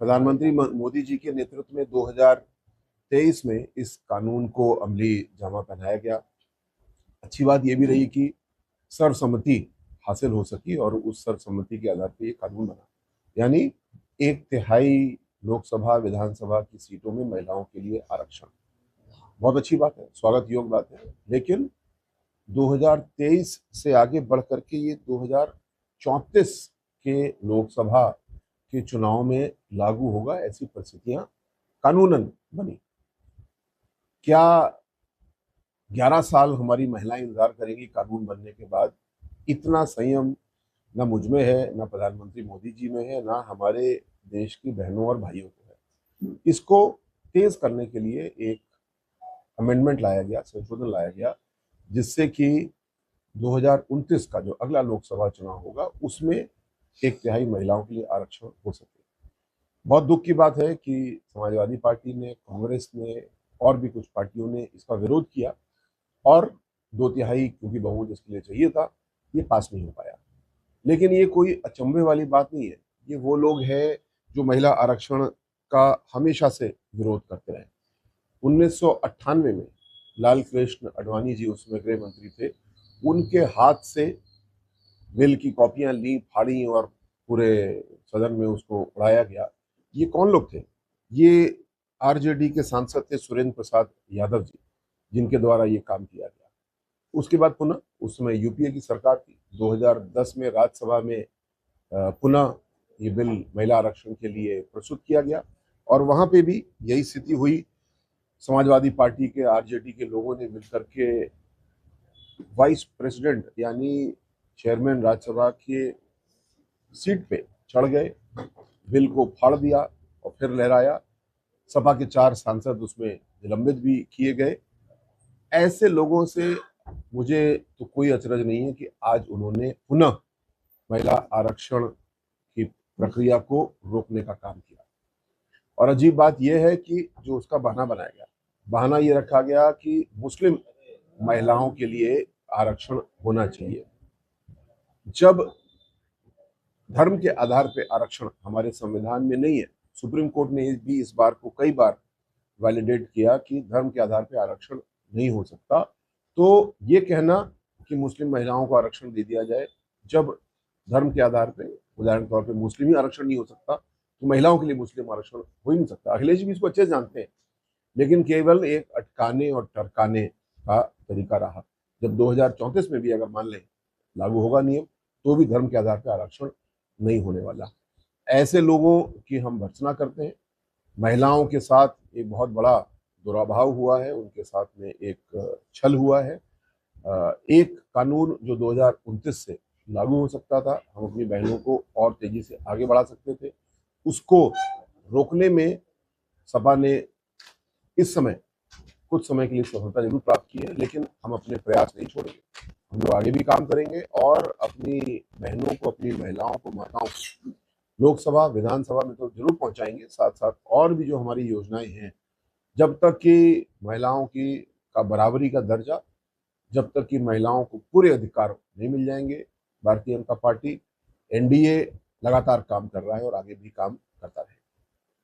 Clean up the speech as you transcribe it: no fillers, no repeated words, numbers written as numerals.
प्रधानमंत्री मोदी जी के नेतृत्व में 2023 में इस कानून को अमली जामा पहनाया गया। अच्छी बात यह भी रही कि सर्वसम्मति हासिल हो सकी और उस सर्वसम्मति के आधार पर ये कानून बना, यानी 1/3 लोकसभा विधानसभा की सीटों में महिलाओं के लिए आरक्षण। बहुत अच्छी बात है, स्वागत योग्य बात है। लेकिन 2023 से आगे बढ़ करके ये 2034 के लोकसभा के चुनाव में लागू होगा, ऐसी परिस्थितियां कानूनन बनी। क्या 11 साल हमारी महिलाएं इंतजार करेंगी कानून बनने के बाद? इतना संयम ना मुझ में है, ना प्रधानमंत्री मोदी जी में है, ना हमारे देश की बहनों और भाइयों को है। इसको तेज करने के लिए एक अमेंडमेंट लाया गया, संशोधन लाया गया, जिससे कि 2029 का जो अगला लोकसभा चुनाव होगा उसमें 1/3 महिलाओं के लिए आरक्षण हो सके। बहुत दुख की बात है कि समाजवादी पार्टी ने, कांग्रेस ने और भी कुछ पार्टियों ने इसका विरोध किया और 2/3 क्योंकि बहुमत इसके लिए चाहिए था, ये पास नहीं हो पाया। लेकिन ये कोई अचंभे वाली बात नहीं है। ये वो लोग हैं जो महिला आरक्षण का हमेशा से विरोध करते रहे। 1998 में लाल कृष्ण आडवाणी जी उसमें गृह मंत्री थे, उनके हाथ से बिल की कॉपियां ली, फाड़ी और पूरे सदन में उसको उड़ाया गया। ये कौन लोग थे? ये आरजेडी के सांसद थे सुरेंद्र प्रसाद यादव जी, जिनके द्वारा ये काम किया गया। उसके बाद पुनः उस समय यूपीए की सरकार थी। 2010 में राज्यसभा में पुनः ये बिल महिला आरक्षण के लिए प्रस्तुत किया गया और वहां पे भी यही स्थिति हुई। समाजवादी पार्टी के, आरजेडी के लोगों ने मिलकर के वाइस प्रेसिडेंट यानी चेयरमैन राज्यसभा के सीट पे चढ़ गए, बिल को फाड़ दिया और फिर लहराया। सपा के 4 सांसद उसमें निलंबित भी किए गए। ऐसे लोगों से मुझे तो कोई अचरज नहीं है कि आज उन्होंने पुनः महिला आरक्षण की प्रक्रिया को रोकने का काम किया। और अजीब बात यह है कि जो उसका बहाना बनाया गया, बहाना ये रखा गया कि मुस्लिम महिलाओं के लिए आरक्षण होना चाहिए। जब धर्म के आधार पर आरक्षण हमारे संविधान में नहीं है, सुप्रीम कोर्ट ने भी इस बार को कई बार वैलिडेट किया कि धर्म के आधार पर आरक्षण नहीं हो सकता, तो ये कहना कि मुस्लिम महिलाओं को आरक्षण दे दिया जाए, जब धर्म के आधार पर उदाहरण तौर पे मुस्लिम ही आरक्षण नहीं हो सकता तो महिलाओं के लिए मुस्लिम आरक्षण हो ही नहीं सकता। अखिलेश जी भी इसको अच्छे से जानते हैं, लेकिन केवल एक अटकाने और टरकाने का तरीका रहा। जब 2034 में भी अगर मान लें लागू होगा नियम, तो भी धर्म के आधार पर आरक्षण नहीं होने वाला। ऐसे लोगों की हम भर्त्सना करते हैं। महिलाओं के साथ एक बहुत बड़ा दुराभाव हुआ है, उनके साथ में एक छल हुआ है। एक कानून जो 2029 से लागू हो सकता था, हम अपनी बहनों को और तेजी से आगे बढ़ा सकते थे, उसको रोकने में सपा ने इस समय कुछ समय के लिए सफलता जरूर प्राप्त की है, लेकिन हम अपने प्रयास नहीं छोड़ेंगे। हम लोग आगे भी काम करेंगे और अपनी बहनों को, अपनी महिलाओं को, माताओं को लोकसभा विधानसभा में तो जरूर पहुंचाएंगे। साथ साथ और भी जो हमारी योजनाएं हैं, जब तक कि महिलाओं की का बराबरी का दर्जा, जब तक कि महिलाओं को पूरे अधिकार नहीं मिल जाएंगे, भारतीय जनता पार्टी एनडीए लगातार काम कर रहा है और आगे भी काम करता रहेगा।